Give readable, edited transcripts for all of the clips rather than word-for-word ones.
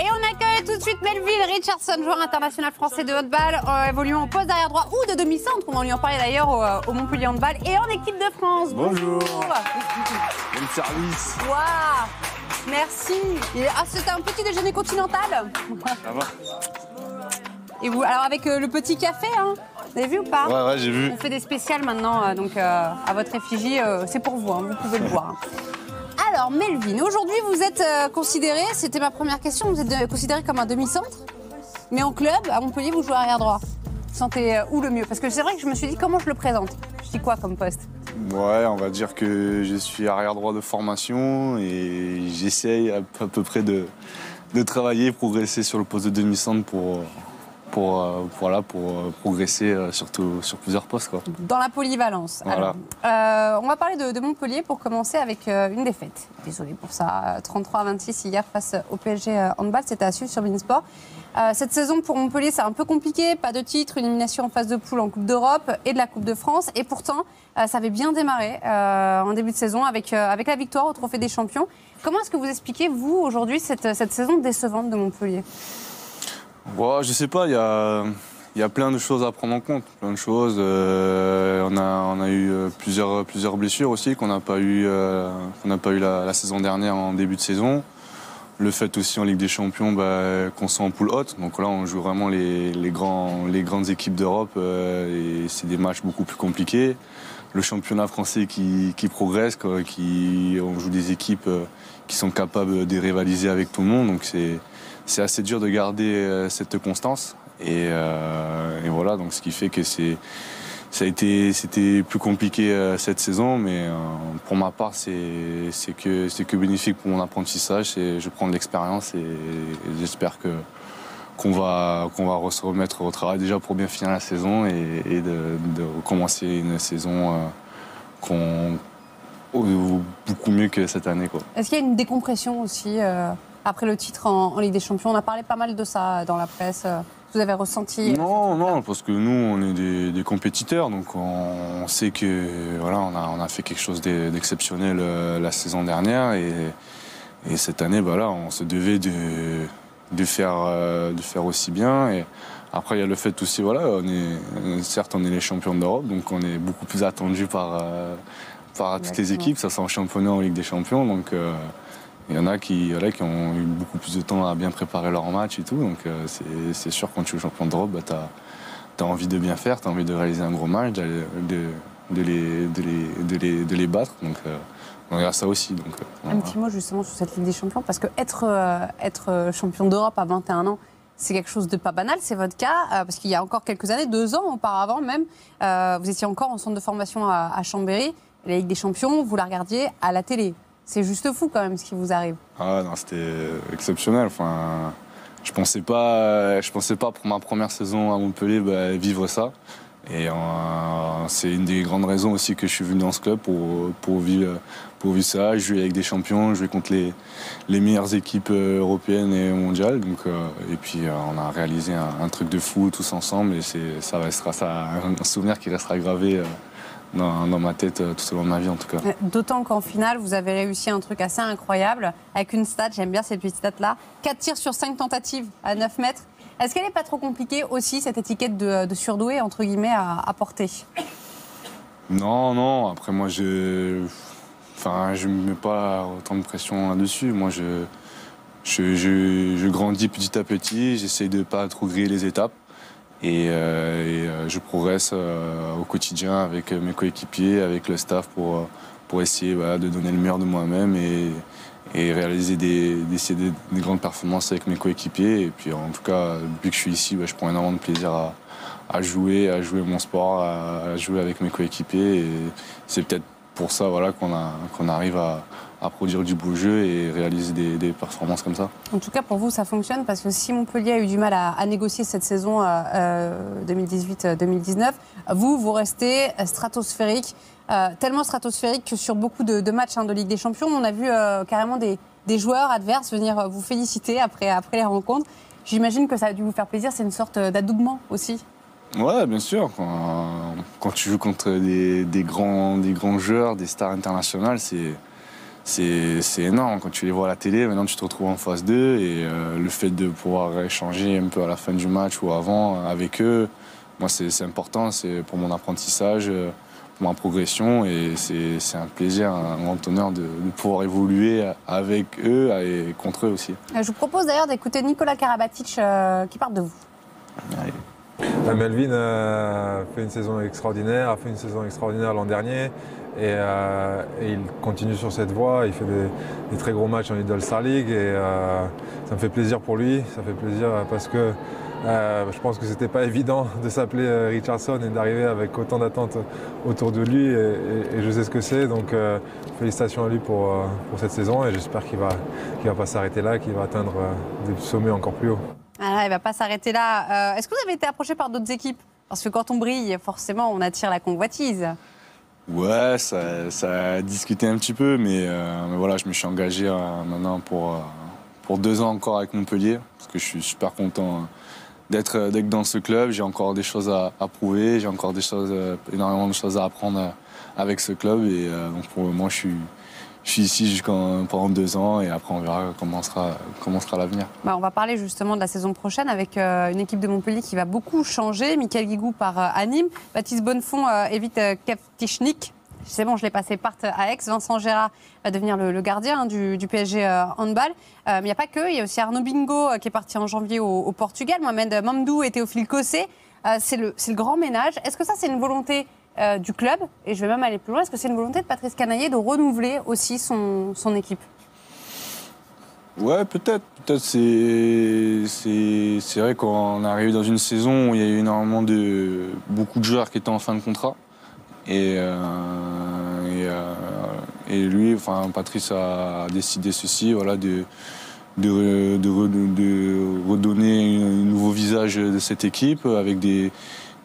Et on accueille tout de suite Melville Richardson, joueur international français de handball, évoluant en poste d'arrière droit ou de demi-centre. On va lui en parler d'ailleurs au Montpellier Handball et en équipe de France. Bonjour. Bon service. Waouh. Merci. C'était un petit déjeuner continental. Ça va. Et vous, alors avec le petit café, hein, vous avez vu ou pas? Ouais, j'ai vu. On fait des spéciales maintenant, donc à votre effigie, c'est pour vous, hein, vous pouvez le voir. Alors Melvin, aujourd'hui vous êtes considéré, c'était ma première question, vous êtes considéré comme un demi-centre, mais en club, à Montpellier, vous jouez arrière droit. Vous sentez où le mieux? Parce que c'est vrai que je me suis dit, comment je le présente? Je dis quoi comme poste? Ouais, on va dire que je suis arrière droit de formation et j'essaye à peu près de travailler, progresser sur le poste de demi-centre pour progresser surtout sur plusieurs postes, quoi. Dans la polyvalence. Voilà. Alors, on va parler de Montpellier pour commencer avec une défaite. Désolée pour ça, 33-26 hier face au PSG Handball, c'était à suivre sur Beansport. Cette saison pour Montpellier, c'est un peu compliqué, pas de titre, une élimination en phase de poule en Coupe d'Europe et de la Coupe de France. Et pourtant, ça avait bien démarré en début de saison avec la victoire au Trophée des Champions. Comment est-ce que vous expliquez, vous, aujourd'hui, cette saison décevante de Montpellier? Ouais, je sais pas, il y a plein de choses à prendre en compte, plein de choses. On a eu plusieurs blessures aussi qu'on n'a pas eu la saison dernière en début de saison. Le fait aussi en Ligue des Champions qu'on soit en poule haute. Donc là, on joue vraiment les grandes équipes d'Europe et c'est des matchs beaucoup plus compliqués. Le championnat français qui progresse, quoi, on joue des équipes qui sont capables de rivaliser avec tout le monde. Donc c'est assez dur de garder cette constance. Et voilà, donc ce qui fait que c'était plus compliqué cette saison, mais pour ma part, c'est que bénéfique pour mon apprentissage. Je prends de l'expérience et j'espère qu'on va se remettre au travail déjà pour bien finir la saison et de recommencer une saison beaucoup mieux que cette année, quoi. Est-ce qu'il y a une décompression aussi après le titre en Ligue des Champions? On a parlé pas mal de ça dans la presse. Vous avez ressenti? Non, parce que nous, on est des compétiteurs, donc on sait que voilà, on a fait quelque chose d'exceptionnel la saison dernière et cette année, voilà, on se devait de faire aussi bien. Et après, il y a le fait aussi, voilà, certes, on est les champions d'Europe, donc on est beaucoup plus attendus par toutes les équipes, ça soit en championnat ou en Ligue des Champions, donc. Il y en a qui ont eu beaucoup plus de temps à bien préparer leur match et tout. Donc c'est sûr, quand tu es champion d'Europe, tu as envie de bien faire, tu as envie de réaliser un gros match, de les battre. Donc il y a ça aussi. Donc, un petit mot justement sur cette Ligue des Champions, parce que être champion d'Europe à 21 ans, c'est quelque chose de pas banal. C'est votre cas, parce qu'il y a encore quelques années, 2 ans auparavant même, vous étiez encore en centre de formation à Chambéry. La Ligue des Champions, vous la regardiez à la télé. C'est juste fou quand même ce qui vous arrive. Ah non, c'était exceptionnel. Enfin, je pensais pas pour ma première saison à Montpellier vivre ça. Et c'est une des grandes raisons aussi que je suis venu dans ce club pour vivre ça, jouer avec des champions, jouer contre les meilleures équipes européennes et mondiales. Donc, et puis on a réalisé un truc de fou tous ensemble et ça restera un souvenir qui restera gravé dans ma tête tout au long de ma vie en tout cas. D'autant qu'en finale, vous avez réussi un truc assez incroyable avec une stat, j'aime bien cette petite stat-là, 4 tirs sur 5 tentatives à 9 mètres. Est-ce qu'elle n'est pas trop compliquée aussi, cette étiquette de surdoué, entre guillemets, à porter? Non, après moi je ne me mets pas autant de pression là-dessus. Moi je grandis petit à petit, j'essaye de ne pas trop griller les étapes. Et je progresse au quotidien avec mes coéquipiers, avec le staff pour essayer de donner le meilleur de moi-même et réaliser des grandes performances avec mes coéquipiers. Et puis en tout cas, depuis que je suis ici, je prends énormément de plaisir à jouer mon sport, à jouer avec mes coéquipiers. Et c'est peut-être pour ça qu'on arrive à produire du beau jeu et réaliser des performances comme ça. En tout cas, pour vous, ça fonctionne parce que si Montpellier a eu du mal à négocier cette saison 2018-2019, vous restez stratosphérique, tellement stratosphérique que sur beaucoup de matchs de Ligue des Champions, on a vu carrément des joueurs adverses venir vous féliciter après les rencontres. J'imagine que ça a dû vous faire plaisir, c'est une sorte d'adoubement aussi. Ouais, bien sûr. Quand tu joues contre des grands joueurs, des stars internationales, c'est énorme. Quand tu les vois à la télé, maintenant tu te retrouves en phase 2 et le fait de pouvoir échanger un peu à la fin du match ou avant avec eux, moi c'est important, c'est pour mon apprentissage, pour ma progression et c'est un plaisir, un grand honneur de pouvoir évoluer avec eux et contre eux aussi. Je vous propose d'ailleurs d'écouter Nicolas Karabatic qui parle de vous. Allez. Melvin a fait une saison extraordinaire, l'an dernier et il continue sur cette voie. Il fait des très gros matchs en Lidl Star League et ça me fait plaisir pour lui. Ça fait plaisir parce que je pense que c'était pas évident de s'appeler Richardson et d'arriver avec autant d'attentes autour de lui et je sais ce que c'est. Donc félicitations à lui pour cette saison et j'espère qu'il va pas s'arrêter là, qu'il va atteindre des sommets encore plus hauts. Ah, il ne va pas s'arrêter là. Est-ce que vous avez été approché par d'autres équipes? Parce que quand on brille, forcément, on attire la convoitise. Ouais, ça a discuté un petit peu, mais voilà, je me suis engagé maintenant pour 2 ans encore avec Montpellier, parce que je suis super content d'être dans ce club. J'ai encore des choses à prouver, j'ai encore énormément de choses à apprendre avec ce club, et donc pour le moment, je suis ici pendant 2 ans et après on verra comment sera l'avenir. On va parler justement de la saison prochaine avec une équipe de Montpellier qui va beaucoup changer. Michael Guigou part à Nîmes, Baptiste Bonnefond évite Keftichnik. C'est bon, je l'ai passé, part à Aix. Vincent Gérard va devenir le gardien du PSG handball. Mais il n'y a pas que, il y a aussi Arnaud Bingo qui est parti en janvier au Portugal. Mohamed Mamdou et Théophile Cossé. C'est le grand ménage. Est-ce que ça, c'est une volonté du club, et je vais même aller plus loin, est-ce que c'est une volonté de Patrice Canaillé de renouveler aussi son équipe? Ouais, peut-être c'est vrai qu'on est arrivé dans une saison où il y a eu énormément beaucoup de joueurs qui étaient en fin de contrat et lui, enfin Patrice a décidé ceci, voilà, de redonner un nouveau visage de cette équipe avec des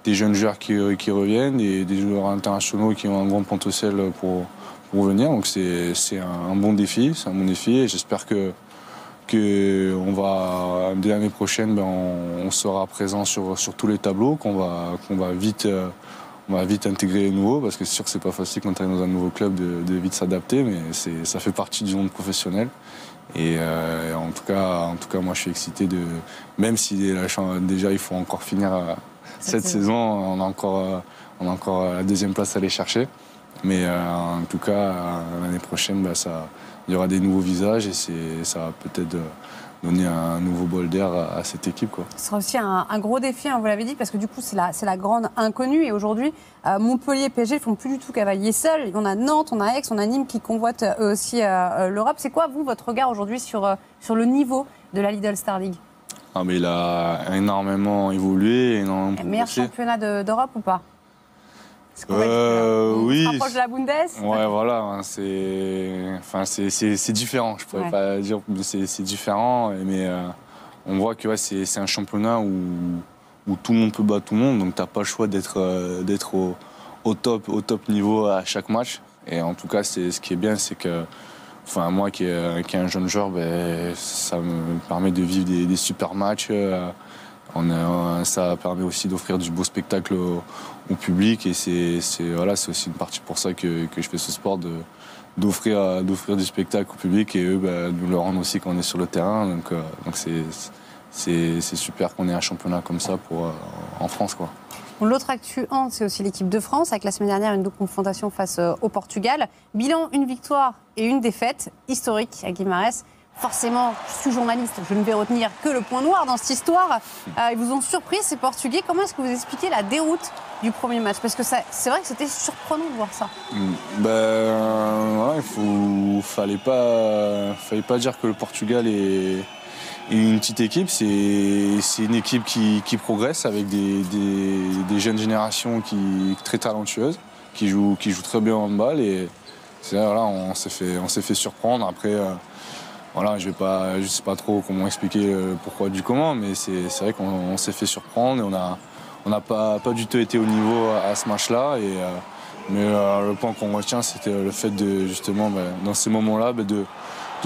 jeunes joueurs qui reviennent, des joueurs internationaux qui ont un grand potentiel pour venir. Donc c'est un bon défi, et j'espère que dès l'année prochaine, on sera présent sur tous les tableaux, qu'on va vite intégrer les nouveaux, parce que c'est sûr que c'est pas facile quand on est dans un nouveau club de vite s'adapter, mais ça fait partie du monde professionnel. Et en tout cas, moi je suis excité même si déjà il faut encore finir cette saison, on a encore la 2e place à aller chercher. Mais en tout cas, l'année prochaine, il y aura des nouveaux visages et ça va peut-être donner un nouveau bol d'air à cette équipe, quoi. Ce sera aussi un gros défi, vous l'avez dit, parce que du coup, c'est la grande inconnue. Et aujourd'hui, Montpellier et PSG ne font plus du tout cavalier seul. On a Nantes, on a Aix, on a Nîmes qui convoitent eux aussi l'Europe. C'est quoi, vous, votre regard aujourd'hui sur le niveau de la Lidl Star League? Mais il a énormément évolué, énormément progressé. Meilleur championnat d'Europe ou pas? Oui. On se rapproche de la Bundes. Ouais, voilà, c'est différent. Je pourrais pas dire, mais c'est différent. Mais on voit que c'est un championnat où tout le monde peut battre tout le monde, donc t'as pas le choix d'être au top niveau à chaque match. Et en tout cas, ce qui est bien, c'est que, moi qui est un jeune joueur, ça me permet de vivre des super matchs. Ça permet aussi d'offrir du beau spectacle au public, et c'est aussi une partie pour ça que je fais ce sport, d'offrir du spectacle au public, et eux nous le rendent aussi quand on est sur le terrain. Donc c'est super qu'on ait un championnat comme ça en France, quoi. L'autre actu, c'est aussi l'équipe de France, avec la semaine dernière une double confrontation face au Portugal. Bilan, une victoire et une défaite historique à Guimarães. Forcément, je suis journaliste, je ne vais retenir que le point noir dans cette histoire. Ils vous ont surpris, ces Portugais. Comment est-ce que vous expliquez la déroute du premier match? Parce que c'est vrai que c'était surprenant de voir ça. Fallait pas dire que le Portugal est une petite équipe. C'est une équipe qui progresse avec des jeunes générations très talentueuses, qui jouent très bien au handball. Et on s'est fait surprendre. Après, je sais pas trop comment expliquer pourquoi du comment, mais c'est vrai qu'on s'est fait surprendre et on n'a pas du tout été au niveau à ce match-là. Mais le point qu'on retient, c'était le fait justement, dans ces moments-là, de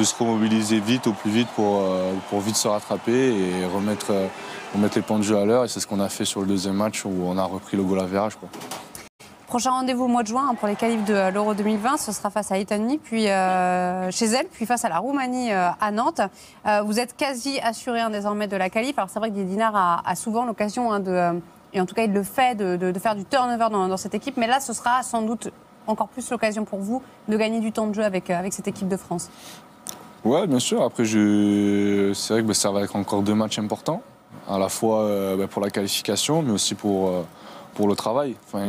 se remobiliser au plus vite pour vite se rattraper et remettre les points de jeu à l'heure. Et c'est ce qu'on a fait sur le 2e match, où on a repris le goal average, quoi. Prochain rendez-vous au mois de juin pour les qualifs de l'Euro 2020, ce sera face à Lettonie, puis chez elle, puis face à la Roumanie à Nantes. Vous êtes quasi assuré désormais de la qualif. Alors c'est vrai que Dinard a souvent l'occasion et en tout cas il le fait, de faire du turnover dans cette équipe. Mais là, ce sera sans doute encore plus l'occasion pour vous de gagner du temps de jeu avec cette équipe de France. Ouais, bien sûr. Après, c'est vrai que ça va être encore 2 matchs importants, à la fois pour la qualification, mais aussi pour le travail. Enfin,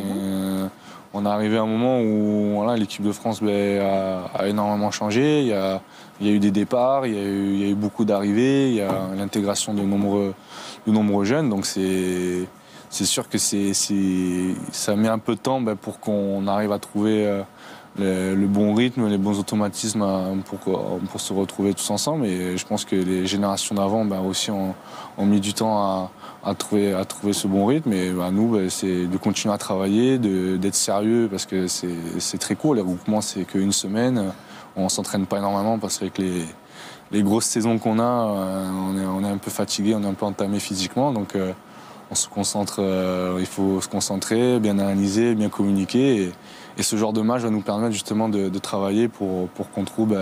on est arrivé à un moment où voilà, l'équipe de France a énormément changé. Il y a eu des départs, il y a eu beaucoup d'arrivées, il y a l'intégration de nombreux jeunes. Donc c'est sûr que ça met un peu de temps pour qu'on arrive à trouver le bon rythme, les bons automatismes pour se retrouver tous ensemble. Et je pense que les générations d'avant aussi ont mis du temps à trouver ce bon rythme. Et nous, c'est de continuer à travailler, d'être sérieux, parce que c'est très court. Les regroupements, c'est qu'une semaine. On ne s'entraîne pas énormément parce qu'avec les grosses saisons qu'on a, on est un peu fatigué, on est un peu entamé physiquement. Donc on se concentre, il faut se concentrer, bien analyser, bien communiquer. Et ce genre de match va nous permettre justement de travailler pour qu'on trouve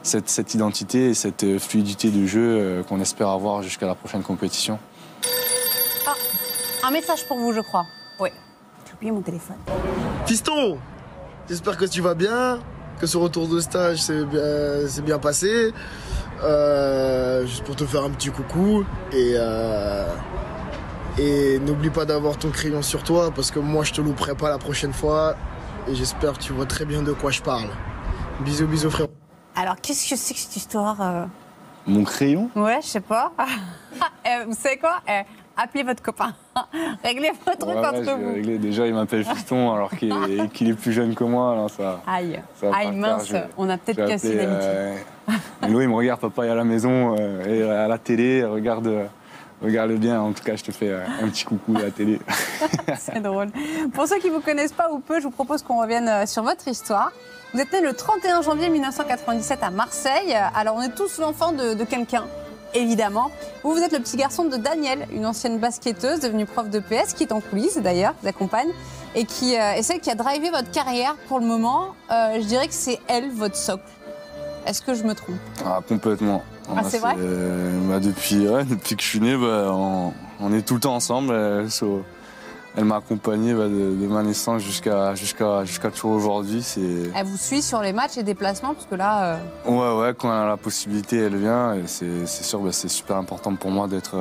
cette identité et cette fluidité de jeu qu'on espère avoir jusqu'à la prochaine compétition. Ah, un message pour vous, je crois. Oui. J'ai oublié mon téléphone. Fiston, j'espère que tu vas bien, que ce retour de stage s'est bien passé. Juste pour te faire un petit coucou. Et n'oublie pas d'avoir ton crayon sur toi, parce que moi, je te louperai pas la prochaine fois. Et j'espère que tu vois très bien de quoi je parle. Bisous, bisous, frère. Alors, qu'est-ce que c'est que cette histoire Mon crayon ? Ouais, je sais pas. Vous savez quoi Appelez votre copain. Réglez votre truc entre vous. Régler. Déjà, il m'appelle Fiston alors qu'il est plus jeune que moi. Alors Aïe, mince, on a peut-être cassé l'amitié. Louis, il me regarde, papa est à la maison et à la télé, regarde bien, en tout cas, je te fais un petit coucou à la télé. C'est drôle. Pour ceux qui ne vous connaissent pas ou peu, je vous propose qu'on revienne sur votre histoire. Vous êtes né le 31 janvier 1997 à Marseille. Alors, on est tous l'enfant de quelqu'un, évidemment. Vous êtes le petit garçon de Danielle, une ancienne basketteuse devenue prof de PS, qui est en coulisses d'ailleurs, vous accompagne, et qui est celle qui a drivé votre carrière pour le moment. Je dirais que c'est elle, votre socle. Est-ce que je me trompe ? Complètement. C'est vrai ? Depuis que je suis né, on est tout le temps ensemble. Elle m'a accompagné de ma naissance jusqu'à toujours aujourd'hui. Elle vous suit sur les matchs et déplacements, parce que là... Ouais, quand elle a la possibilité, elle vient. Et c'est sûr, c'est super important pour moi d'être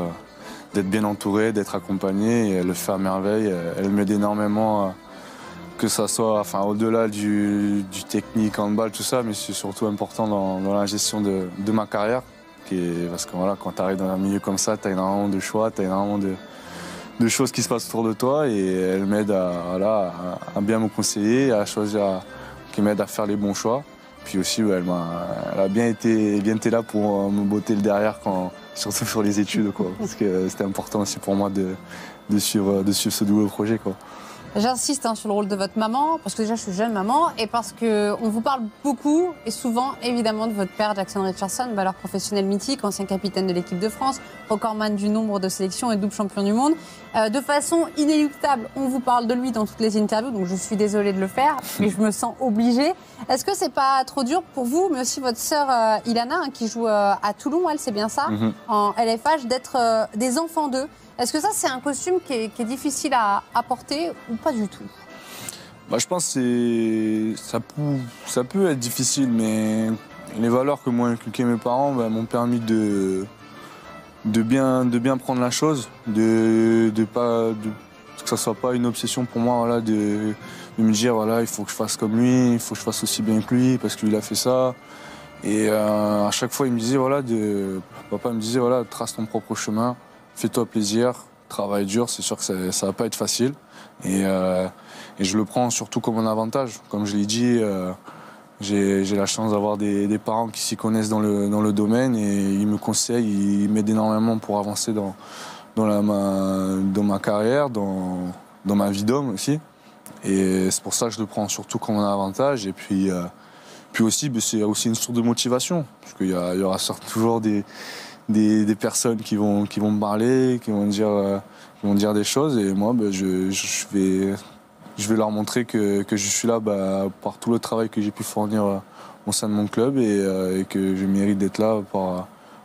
bien entouré, d'être accompagné. Et elle le fait à merveille. Elle m'aide énormément, que ça soit au-delà du technique, handball, tout ça, mais c'est surtout important dans la gestion de ma carrière. Parce que voilà, quand tu arrives dans un milieu comme ça, tu as énormément de choix, tu as énormément de choses qui se passent autour de toi, et elle m'aide à bien me conseiller, à choisir, qui m'aide à faire les bons choix. Puis aussi, elle a bien été là pour me botter le derrière, surtout sur les études, quoi, parce que c'était important aussi pour moi de suivre ce double projet, quoi. J'insiste sur le rôle de votre maman, parce que déjà je suis jeune maman, et parce qu'on vous parle beaucoup et souvent évidemment de votre père Jackson Richardson, valeur professionnelle mythique, ancien capitaine de l'équipe de France, recordman du nombre de sélections et double champion du monde. De façon inéluctable, on vous parle de lui dans toutes les interviews, donc je suis désolée de le faire, mais je me sens obligée. Est-ce que c'est pas trop dur pour vous, mais aussi votre sœur Ilana, qui joue à Toulon, elle, c'est bien ça, en LFH, d'être des enfants d'eux? Est-ce que ça, c'est un costume qui est difficile à porter ou pas du tout ? Je pense que ça peut être difficile, mais les valeurs que m'ont inculquées mes parents m'ont permis de bien prendre la chose, que ça soit pas une obsession pour moi, voilà, de me dire voilà, il faut que je fasse comme lui, il faut que je fasse aussi bien que lui parce qu'il a fait ça. Et à chaque fois, papa me disait voilà, trace ton propre chemin. Fais-toi plaisir, travaille dur, c'est sûr que ça va pas être facile. Et je le prends surtout comme un avantage. Comme je l'ai dit, j'ai la chance d'avoir des parents qui s'y connaissent dans le domaine, et ils me conseillent, ils m'aident énormément pour avancer dans ma carrière, dans ma vie d'homme aussi. Et c'est pour ça que je le prends surtout comme un avantage. Et puis aussi, c'est aussi une source de motivation, parce qu'il y aura toujours des personnes qui vont me parler, qui vont dire des choses, et moi je je vais leur montrer que je suis là par tout le travail que j'ai pu fournir au sein de mon club et que je mérite d'être là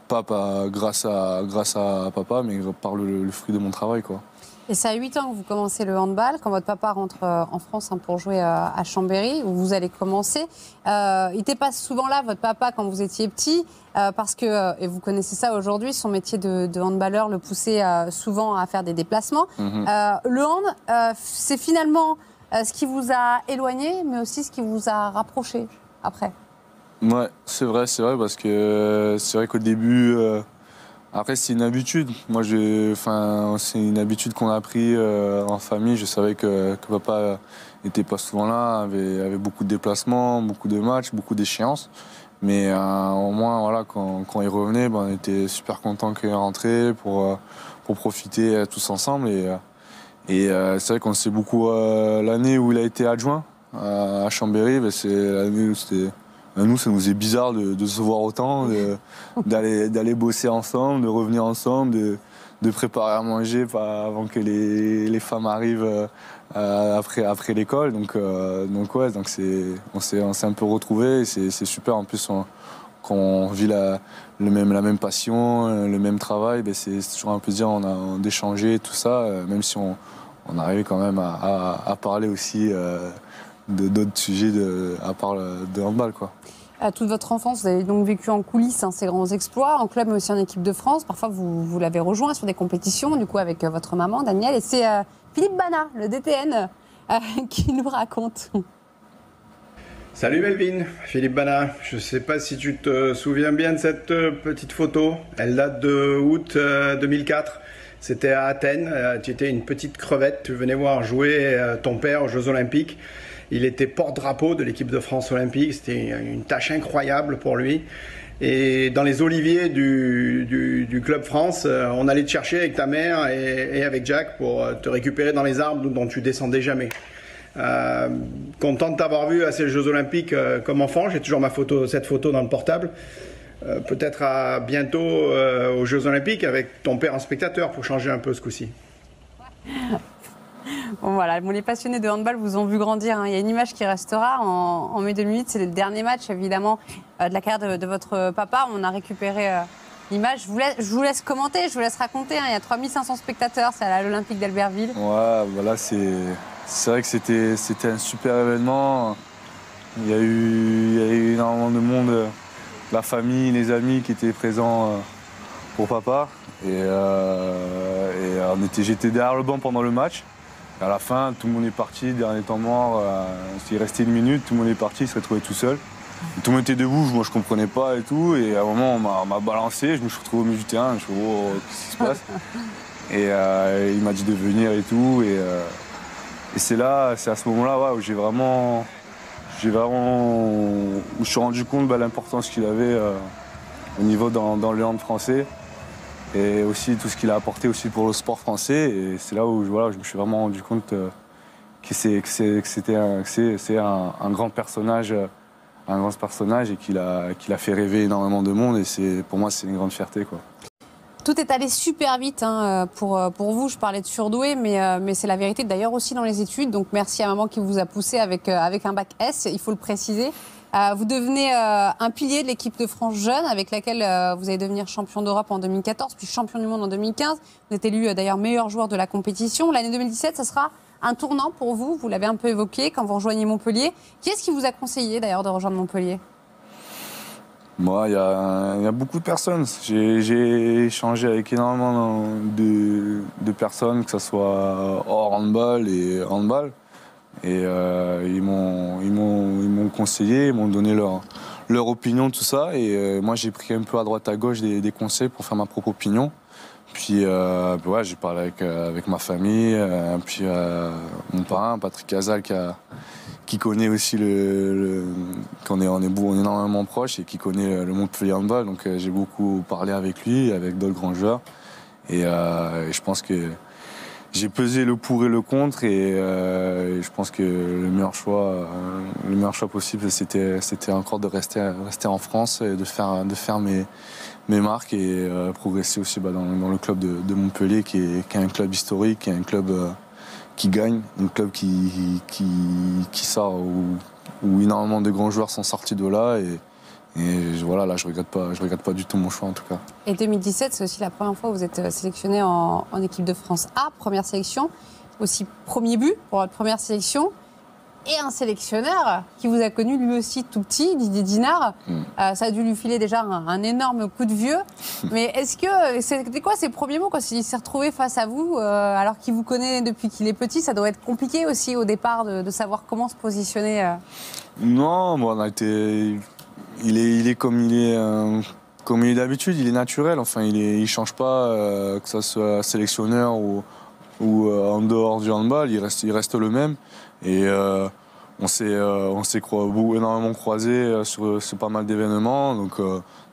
pas grâce à papa, mais par le fruit de mon travail, quoi. Et c'est à 8 ans que vous commencez le handball, quand votre papa rentre en France pour jouer à Chambéry, où vous allez commencer. Il n'était pas souvent là, votre papa, quand vous étiez petit, parce que, et vous connaissez ça aujourd'hui, son métier de handballeur le poussait souvent à faire des déplacements. Le hand, c'est finalement ce qui vous a éloigné, mais aussi ce qui vous a rapproché après. Ouais, c'est vrai, parce que c'est vrai qu'au début... Après, c'est une habitude. Moi, c'est une habitude qu'on a pris en famille. Je savais que papa n'était pas souvent là, avait beaucoup de déplacements, beaucoup de matchs, beaucoup d'échéances. Mais au moins, voilà, quand il revenait, on était super contents qu'il rentré pour profiter tous ensemble. Et c'est vrai qu'on sait beaucoup l'année où il a été adjoint à Chambéry. C'est l'année où c'était... Nous, ça nous est bizarre de se voir autant, d'aller bosser ensemble, de revenir ensemble, de préparer à manger avant que les femmes arrivent après l'école. Donc on s'est un peu retrouvés. C'est super. En plus, quand on vit la même passion, le même travail, c'est toujours un plaisir d'échanger tout ça, même si on arrive quand même à parler aussi d'autres sujets à part de handball, quoi. Toute votre enfance, vous avez donc vécu en coulisses ces grands exploits, en club mais aussi en équipe de France. Parfois, vous l'avez rejoint sur des compétitions, du coup, avec votre maman, Danielle. Et c'est Philippe Bana, le DTN, qui nous raconte. Salut Melvin, Philippe Bana. Je ne sais pas si tu te souviens bien de cette petite photo. Elle date de août 2004. C'était à Athènes. Tu étais une petite crevette. Tu venais voir jouer ton père aux Jeux Olympiques. Il était porte-drapeau de l'équipe de France olympique. C'était une tâche incroyable pour lui. Et dans les oliviers du Club France, on allait te chercher avec ta mère et avec Jack pour te récupérer dans les arbres dont tu descendais jamais. Content de t'avoir vu à ces Jeux Olympiques comme enfant. J'ai toujours cette photo dans le portable. Peut-être à bientôt aux Jeux Olympiques avec ton père en spectateur pour changer un peu ce coup-ci. Bon, voilà, les passionnés de handball vous ont vu grandir. Il y a une image qui restera en mai 2008. C'est le dernier match, évidemment, de la carrière de votre papa. On a récupéré l'image. Je vous laisse commenter, je vous laisse raconter. Il y a 3500 spectateurs, c'est à l'Olympique d'Albertville. Ouais, voilà, c'est vrai que c'était un super événement. Il y a eu énormément de monde, la famille, les amis qui étaient présents pour papa. J'étais derrière le banc pendant le match. À la fin, tout le monde est parti, dernier temps mort, il restait une minute, tout le monde est parti, il se retrouvait tout seul. Tout le monde était debout, moi je comprenais pas et tout, et à un moment on m'a balancé, je me suis retrouvé au milieu du terrain, je me suis dit oh, qu'est-ce qui se passe? Et il m'a dit de venir et tout, et c'est à ce moment-là où je me suis rendu compte de l'importance qu'il avait au niveau dans le hand français. Et aussi tout ce qu'il a apporté aussi pour le sport français. Et c'est là où je me suis vraiment rendu compte que c'est un grand personnage et qu'il a fait rêver énormément de monde. Et pour moi, c'est une grande fierté, quoi. Tout est allé super vite pour vous. Je parlais de surdoué, mais c'est la vérité d'ailleurs aussi dans les études. Donc merci à maman qui vous a poussé avec un bac S, il faut le préciser. Vous devenez un pilier de l'équipe de France jeune avec laquelle vous allez devenir champion d'Europe en 2014, puis champion du monde en 2015. Vous êtes élu d'ailleurs meilleur joueur de la compétition. L'année 2017, ça sera un tournant pour vous. Vous l'avez un peu évoqué quand vous rejoignez Montpellier. Qui est-ce qui vous a conseillé d'ailleurs de rejoindre Montpellier ? Moi, il y a beaucoup de personnes. J'ai échangé avec énormément de personnes, que ce soit hors handball et handball. Et ils m'ont conseillé, ils m'ont donné leur opinion, tout ça. Et moi, j'ai pris un peu à droite à gauche des conseils pour faire ma propre opinion. Puis j'ai parlé avec ma famille, puis mon parrain, Patrick Casal, qui connaît aussi qu'on est énormément proches et qui connaît le Montpellier Handball. Donc j'ai beaucoup parlé avec lui, avec d'autres grands joueurs. Et je pense que j'ai pesé le pour et le contre, et je pense que le meilleur choix possible, c'était encore de rester en France et de faire mes marques et progresser aussi dans le club de Montpellier, qui est un club historique, qui est un club gagne, un club qui sort, où énormément de grands joueurs sont sortis de là. Et voilà, là, je regrette pas du tout mon choix en tout cas. Et 2017, c'est aussi la première fois où vous êtes sélectionné en équipe de France A, première sélection, aussi premier but pour votre première sélection. Et un sélectionneur qui vous a connu lui aussi tout petit, Didier Dinard. Ça a dû lui filer déjà un énorme coup de vieux. Mais est-ce que c'était quoi ses premiers mots quand il s'est retrouvé face à vous alors qu'il vous connaît depuis qu'il est petit? Ça doit être compliqué aussi au départ de savoir comment se positionner. Non, bon, on a été... il est comme il est d'habitude, il est naturel. Enfin, il change pas, que ça soit sélectionneur ou en dehors du handball, il reste le même. Et on s'est énormément croisés sur pas mal d'événements. Donc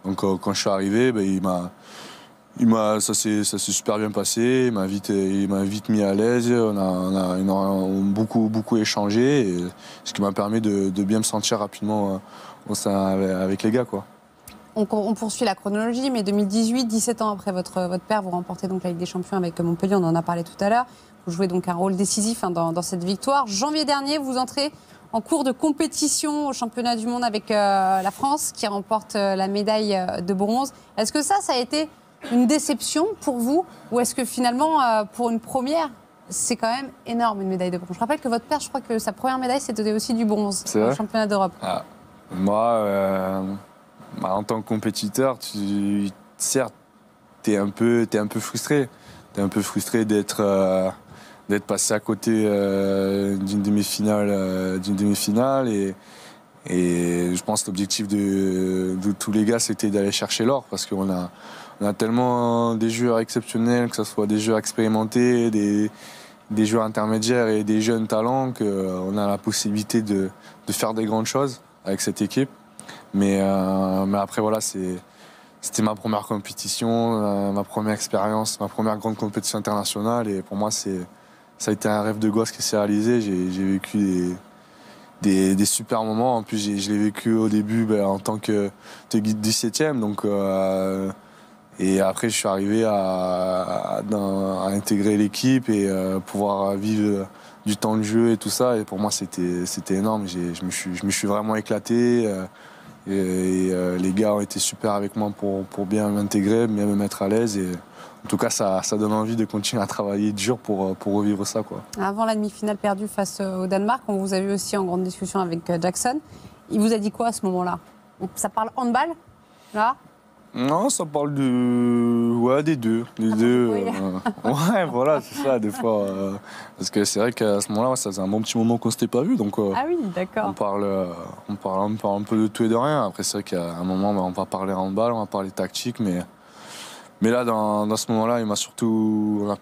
quand je suis arrivé, ça s'est super bien passé. Il m'a vite mis à l'aise. On a beaucoup échangé, et ce qui m'a permis de bien me sentir rapidement avec les gars, quoi. On poursuit la chronologie, mais 2018, 17 ans après votre père, vous remportez donc la Ligue des Champions avec Montpellier, on en a parlé tout à l'heure. Vous jouez donc un rôle décisif dans cette victoire. Janvier dernier, vous entrez en cours de compétition au championnat du monde avec la France, qui remporte la médaille de bronze. Est-ce que ça a été une déception pour vous, ou est-ce que finalement, pour une première, c'est quand même énorme, une médaille de bronze? Je rappelle que votre père, je crois que sa première médaille, c'était aussi du bronze au championnat d'Europe. Moi, en tant que compétiteur, certes, t'es un peu frustré. T'es un peu frustré d'être passé à côté d'une demi-finale. Et je pense que l'objectif de tous les gars, c'était d'aller chercher l'or, parce qu'on a tellement des joueurs exceptionnels, que ce soit des joueurs expérimentés, des joueurs intermédiaires et des jeunes talents, qu'on a la possibilité de faire des grandes choses avec cette équipe. Mais après, voilà, c'était ma première compétition, ma première expérience, ma première grande compétition internationale. Et pour moi, ça a été un rêve de gosse qui s'est réalisé. J'ai vécu des super moments. En plus, je l'ai vécu au début en tant que guide du 7e. Donc, et après, je suis arrivé à intégrer l'équipe et pouvoir vivre du temps de jeu et tout ça. Et pour moi, c'était énorme. Je me suis vraiment éclaté. Et les gars ont été super avec moi pour bien m'intégrer, bien me mettre à l'aise. Et en tout cas, ça donne envie de continuer à travailler dur pour revivre ça, quoi. Avant la demi-finale perdue face au Danemark, on vous a vu aussi en grande discussion avec Jackson. Il vous a dit quoi à ce moment-là? Ça parle handball, là? Non, ça parle des deux. Ouais, voilà, c'est ça, des fois. Parce que c'est vrai qu'à ce moment-là, ça faisait un bon petit moment qu'on s'était pas vu. Donc, ah oui, d'accord. On parle un peu de tout et de rien. Après, c'est vrai qu'à un moment, on va parler handball, on va parler tactique. Mais là, dans ce moment-là, on n'a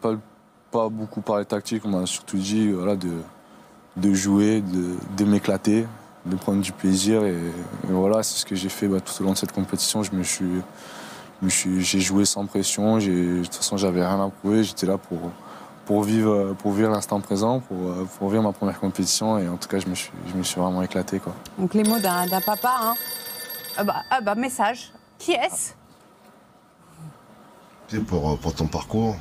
pas beaucoup parlé tactique. On m'a surtout dit voilà, de jouer, de m'éclater, de prendre du plaisir. Et voilà, c'est ce que j'ai fait tout au long de cette compétition. J'ai joué sans pression. De toute façon, j'avais rien à prouver. J'étais là pour vivre l'instant présent, pour vivre ma première compétition. Et en tout cas, je me suis vraiment éclaté, quoi. Donc les mots d'un papa, hein. Message. Qui est-ce? Pour ton parcours,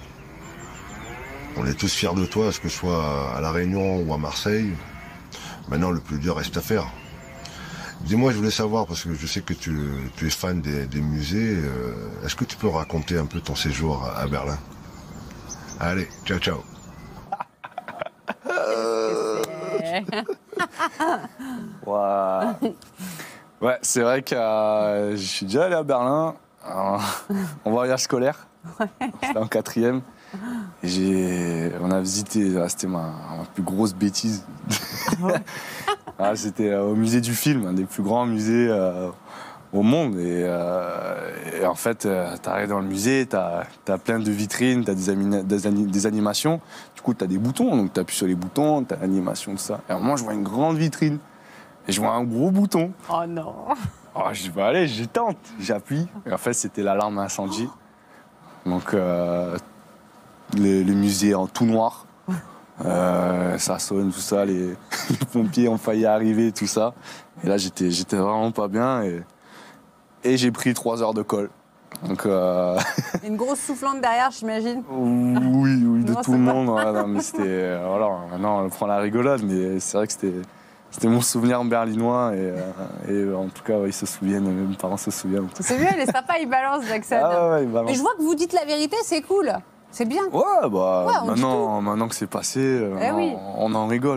on est tous fiers de toi, que ce soit à La Réunion ou à Marseille. Maintenant, le plus dur reste à faire. Dis-moi, je voulais savoir, parce que je sais que tu es fan des musées, est-ce que tu peux raconter un peu ton séjour à Berlin? Allez, ciao, ciao. Wow. Ouais, c'est vrai que je suis déjà allé à Berlin en voyage scolaire. C'était en 4e. On a visité, c'était ma plus grosse bêtise. C'était au musée du film, un des plus grands musées au monde. Et en fait, tu arrives dans le musée, tu as plein de vitrines, tu as des animations. Du coup, tu as des boutons, donc tu appuies sur les boutons, tu as l'animation, tout ça. Et à un moment, je vois une grande vitrine et je vois un gros bouton. Oh non! Je dis, allez, je tente, j'appuie. Et en fait, c'était l'alarme incendie. Donc, le musée en tout noir. Ça sonne, tout ça, les pompiers ont failli arriver, tout ça. Et là, j'étais vraiment pas bien. Et j'ai pris 3 heures de colle. Donc, Une grosse soufflante derrière, j'imagine. oui, de Non, tout c'est le pas- monde. Ouais, non, mais c'était, voilà, maintenant on prend la rigolade, mais c'est vrai que c'était mon souvenir berlinois et en tout cas, ouais, ils se souviennent, mes parents se souviennent. C'est mieux, les sympas, ils balancent, Jackson. Ah ouais, il balance. Mais je vois que vous dites la vérité, c'est cool. C'est bien. Ouais, bah, Ouais, on dit maintenant que c'est passé, Eh oui. on en rigole.